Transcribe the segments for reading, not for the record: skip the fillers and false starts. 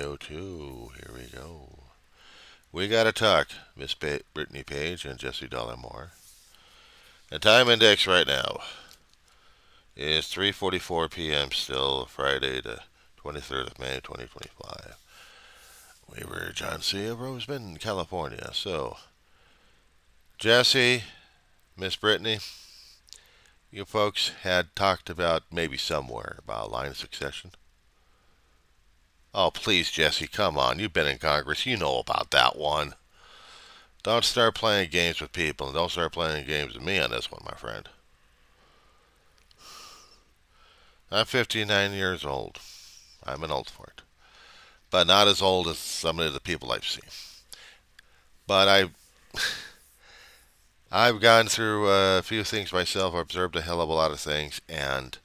MAY02. Here we go. We gotta talk, Miss Brittany Page and Jesse Dollemore. The time index right now is 3:44 p.m. Still Friday, the 23rd of May, 2025. We were John C. of Roseman, California. So, Jesse, Miss Brittany, you folks had talked about maybe somewhere about a line of succession. Oh, please, Jesse, come on. You've been in Congress. You know about that one. Don't start playing games with people, and don't start playing games with me on this one, my friend. I'm 59 years old. I'm an old fart. But not as old as some of the people I've seen. But I've gone through a few things myself, observed a hell of a lot of things, and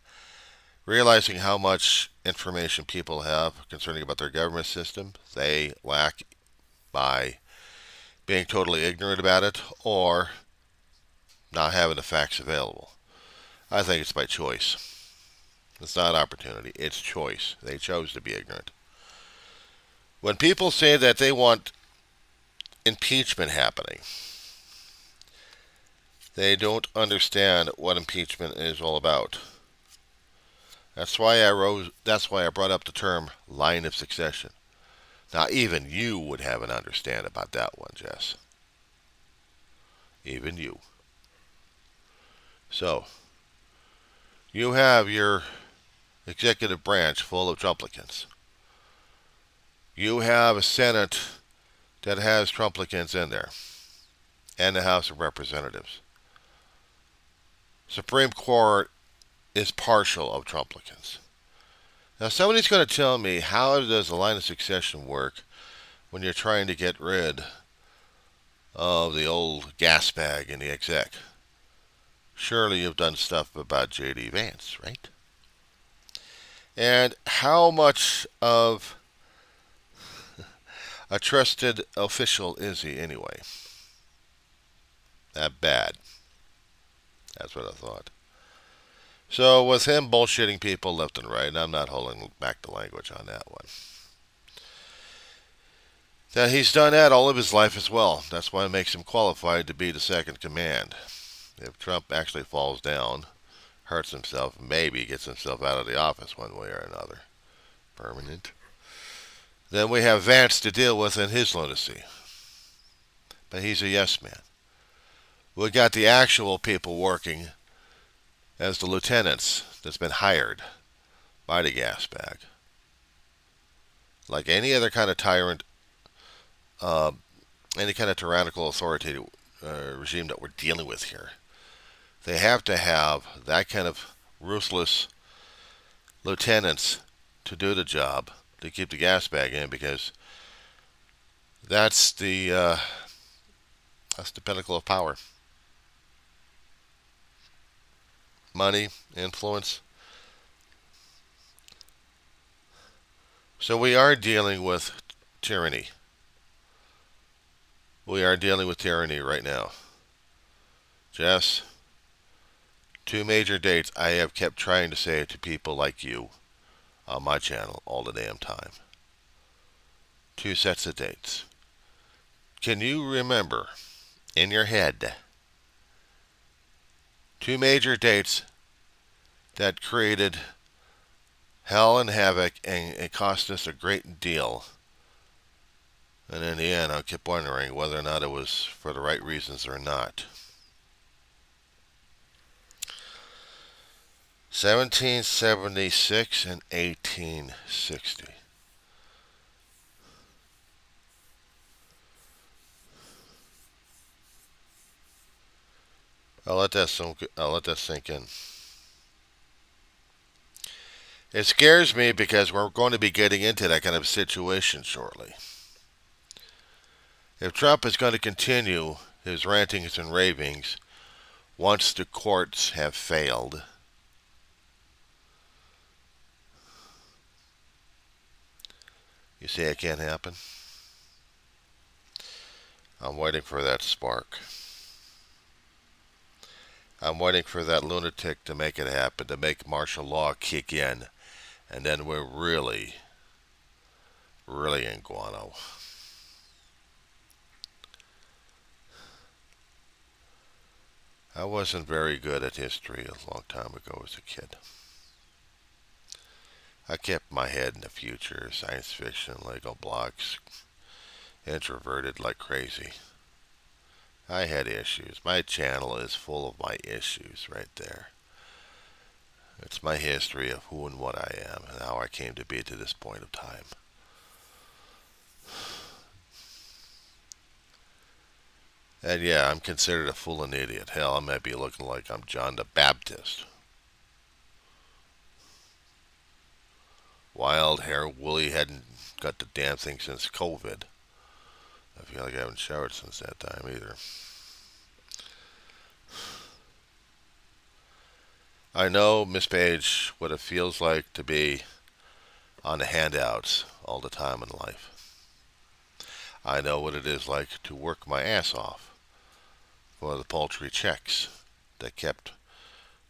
realizing how much information people have concerning about their government system, they lack by being totally ignorant about it or not having the facts available. I think it's by choice. It's not opportunity, it's choice. They chose to be ignorant. When people say that they want impeachment happening, they don't understand what impeachment is all about. That's why I brought up the term line of succession. Now, even you would have an understand about that one, Jess. Even you. So, you have your executive branch full of Trumplicans. You have a Senate that has Trumplicans in there, and the House of Representatives. Supreme Court is partial of Trumplicans. Now, somebody's going to tell me, how does the line of succession work when you're trying to get rid of the old gas bag in the exec? Surely you've done stuff about J.D. Vance, right? And how much of a trusted official is he anyway? That bad. That's what I thought. So with him bullshitting people left and right, and I'm not holding back the language on that one, that he's done that all of his life as well. That's why it makes him qualified to be the second command. If Trump actually falls down, hurts himself, maybe gets himself out of the office one way or another, permanent, then we have Vance to deal with in his lunacy. But he's a yes man. We got the actual people working as the lieutenants that's been hired by the gas bag. Like any other kind of tyrant, any kind of tyrannical authority regime that we're dealing with here, they have to have that kind of ruthless lieutenants to do the job, to keep the gas bag in, because that's the pinnacle of power. Money, influence. So we are dealing with tyranny. We are dealing with tyranny right now. Jess, two major dates I have kept trying to say to people like you on my channel all the damn time. Two sets of dates. Can you remember in your head two major dates that created hell and havoc, and it cost us a great deal? And in the end, I kept wondering whether or not it was for the right reasons or not. 1776 and 1860. I'll let that sink in. It scares me because we're going to be getting into that kind of situation shortly. If Trump is going to continue his rantings and ravings once the courts have failed, you say it can't happen? I'm waiting for that spark. I'm waiting for that lunatic to make it happen, to make martial law kick in, and then we're really really in guano. I wasn't very good at history a long time ago as a kid. I kept my head in the future, science fiction, Lego blocks, introverted like crazy. I had issues. My channel is full of my issues right there. It's my history of who and what I am and how I came to be to this point of time. And yeah, I'm considered a fool and idiot. Hell, I might be looking like I'm John the Baptist. Wild hair, woolly, hadn't got the damn thing since COVID. I feel like I haven't showered since that time either. I know, Miss Page, what it feels like to be on the handouts all the time in life. I know what it is like to work my ass off for the paltry checks that kept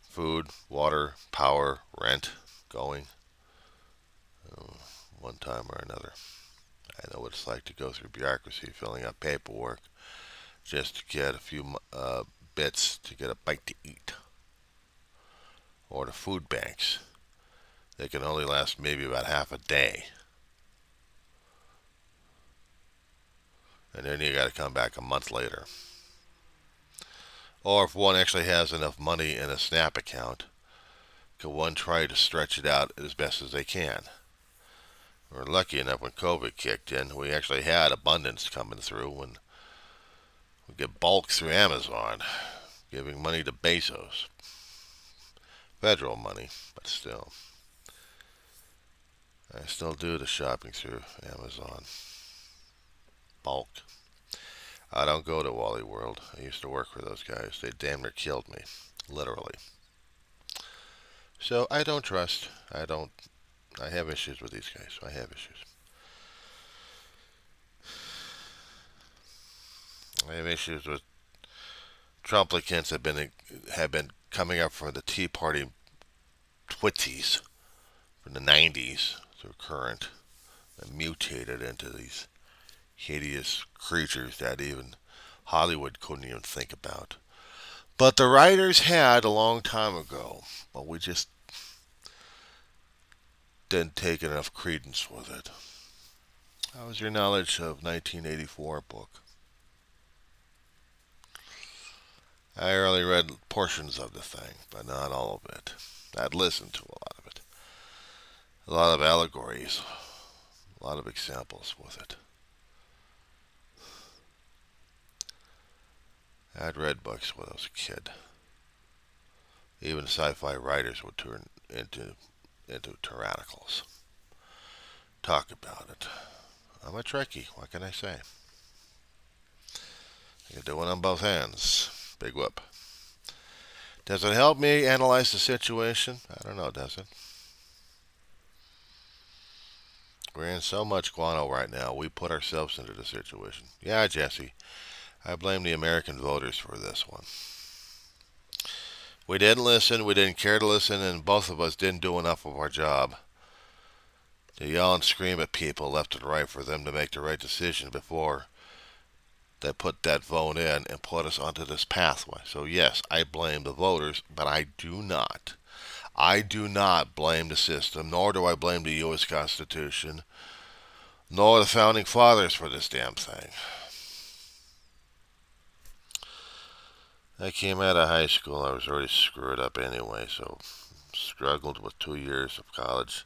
food, water, power, rent going one time or another. I know what it's like to go through bureaucracy, filling out paperwork, just to get a few bits to get a bite to eat. Or the food banks. They can only last maybe about half a day. And then you got to come back a month later. Or if one actually has enough money in a SNAP account, can one try to stretch it out as best as they can? We're lucky enough when COVID kicked in, we actually had abundance coming through, and we get bulk through Amazon, giving money to Bezos. Federal money, but still. I still do the shopping through Amazon. Bulk. I don't go to Wally World. I used to work for those guys. They damn near killed me. Literally. So I don't trust. I have issues with these guys. I have issues. I have issues with Trumplicans have been coming up from the Tea Party twitties from the 90s to current and mutated into these hideous creatures that even Hollywood couldn't even think about. But the writers had a long time ago, but we just didn't take enough credence with it. How was your knowledge of 1984 book? I only read portions of the thing, but not all of it. I'd listened to a lot of it. A lot of allegories, a lot of examples with it. I'd read books when I was a kid. Even sci-fi writers would turn into tyrannicals. Talk about it. I'm a Trekkie. What can I say? I can do it on both hands. Big whoop. Does it help me analyze the situation? I don't know, does it? We're in so much guano right now, we put ourselves into the situation. Yeah, Jesse, I blame the American voters for this one. We didn't listen, we didn't care to listen, and both of us didn't do enough of our job to yell and scream at people left and right for them to make the right decision before they put that vote in and put us onto this pathway. So yes, I blame the voters, but I do not. I do not blame the system, nor do I blame the U.S. Constitution, nor the Founding Fathers for this damn thing. I came out of high school, I was already screwed up anyway, so struggled with 2 years of college.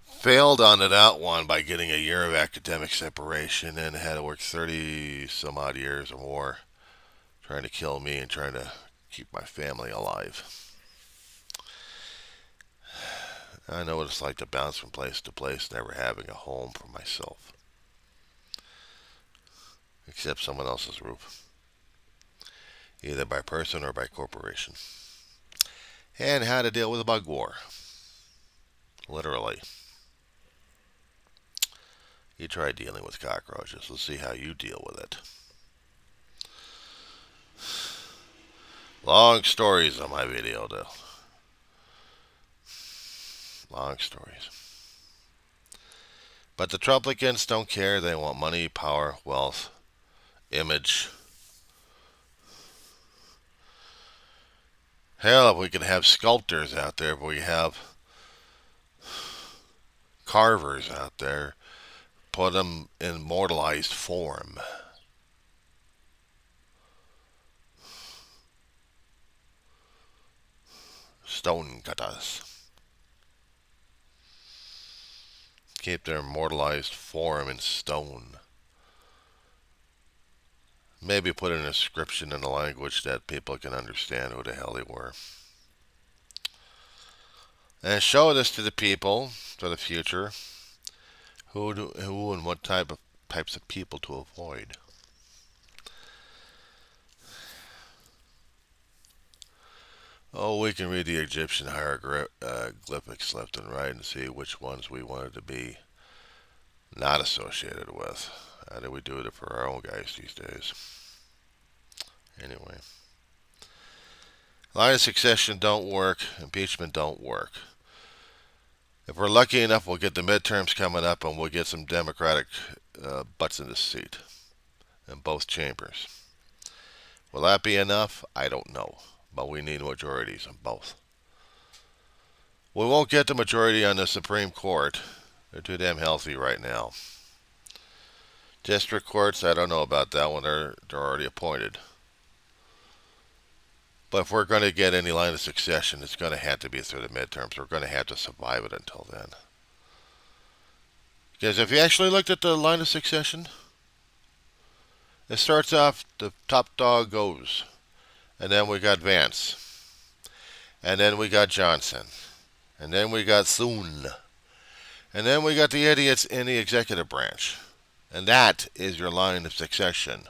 Failed on that one by getting a year of academic separation and had to work 30 some odd years or more trying to kill me and trying to keep my family alive. I know what it's like to bounce from place to place, never having a home for myself. Except someone else's roof. Either by person or by corporation. And how to deal with a bug war. Literally. You try dealing with cockroaches. Let's see how you deal with it. Long stories on my video, though. Long stories. But the Trumplicans don't care. They want money, power, wealth, image. Hell, if we could have sculptors out there, if we have carvers out there, put them in immortalized form. Stone cutters. Keep their immortalized form in stone. Maybe put an inscription in a language that people can understand who the hell they were. And show this to the people for the future. Who and what types of people to avoid. Oh, we can read the Egyptian hieroglyphics left and right and see which ones we wanted to be not associated with. How do we do it for our own guys these days? Anyway. Line of succession don't work. Impeachment don't work. If we're lucky enough, we'll get the midterms coming up and we'll get some Democratic butts in the seat in both chambers. Will that be enough? I don't know. But we need majorities on both. We won't get the majority on the Supreme Court. They're too damn healthy right now. District courts, I don't know about that one. They're already appointed. But if we're going to get any line of succession, it's going to have to be through the midterms. We're going to have to survive it until then. Because if you actually looked at the line of succession, it starts off, the top dog goes. And then we got Vance. And then we got Johnson. And then we got Thune. And then we got the idiots in the executive branch. And that is your line of succession.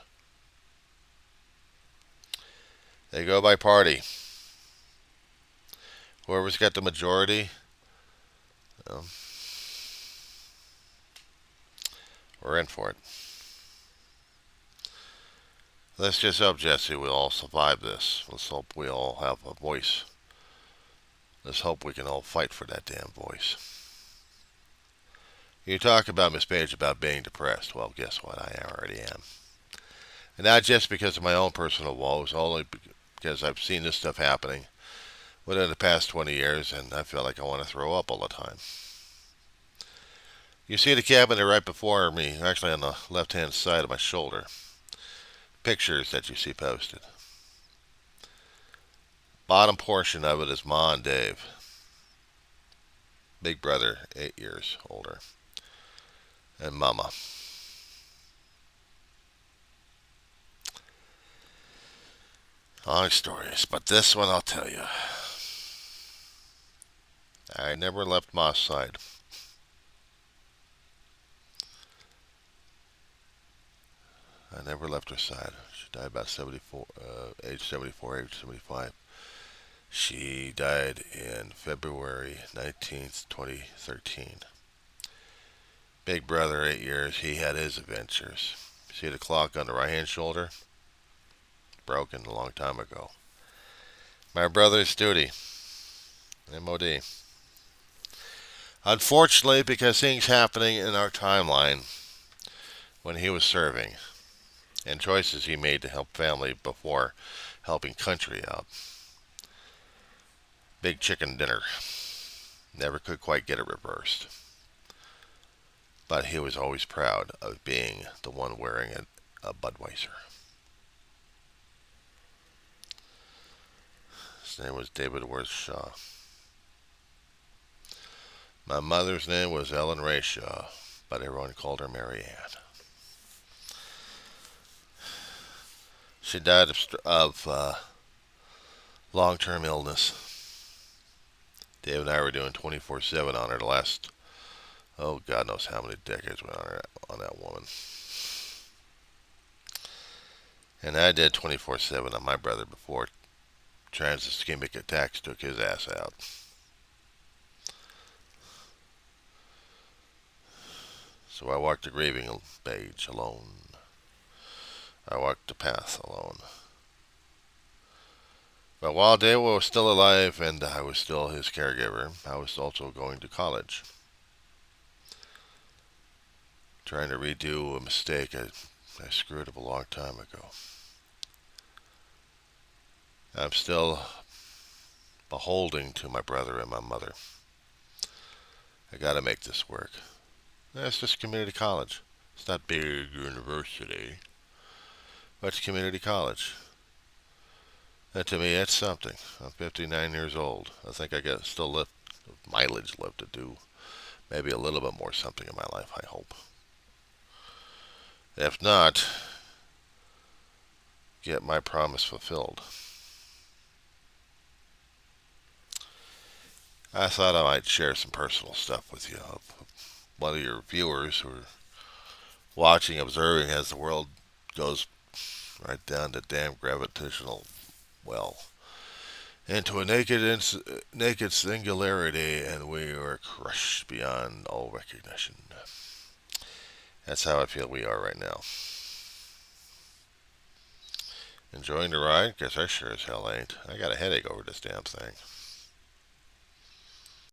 They go by party. Whoever's got the majority, we're in for it. Let's just hope, Jesse, we'll all survive this. Let's hope we all have a voice. Let's hope we can all fight for that damn voice. You talk about, Miss Page, about being depressed. Well, guess what? I already am. And not just because of my own personal woes, only because I've seen this stuff happening within the past 20 years, and I feel like I want to throw up all the time. You see the cabinet right before me, actually on the left-hand side of my shoulder. Pictures that you see posted. Bottom portion of it is Ma and Dave. Big brother, 8 years older. And Mama. Long stories, but this one I'll tell you. I never left Ma's side. I never left her side. She died about 74, age 74, age 75. She died in February 19th, 2013. Big brother, 8 years, he had his adventures. See the clock on the right-hand shoulder? Broken a long time ago. My brother's duty. MOD. Unfortunately, because things happening in our timeline when he was serving, and choices he made to help family before helping country out. Big chicken dinner. Never could quite get it reversed. But he was always proud of being the one wearing a Budweiser. His name was David Worth Shaw. My mother's name was Ellen Ray Shaw, but everyone called her Mary Ann. She died of long-term illness. Dave and I were doing 24/7 on her the last, oh, God knows how many decades we were on that woman. And I did 24/7 on my brother before trans-ischemic attacks took his ass out. So I walked the grieving page alone. I walked the path alone. But while Dave was still alive and I was still his caregiver, I was also going to college. trying to redo a mistake I screwed up a long time ago. I'm still beholding to my brother and my mother. I gotta make this work. It's just community college. It's not big university, but it's community college. And to me, it's something. I'm 59 years old. I think I got still mileage left to do. Maybe a little bit more something in my life, I hope. If not, get my promise fulfilled. I thought I might share some personal stuff with you. One of your viewers who are watching, observing as the world goes right down to damn gravitational well into a naked singularity, and we are crushed beyond all recognition. That's how I feel we are right now. Enjoying the ride? Guess I sure as hell ain't. I got a headache over this damn thing.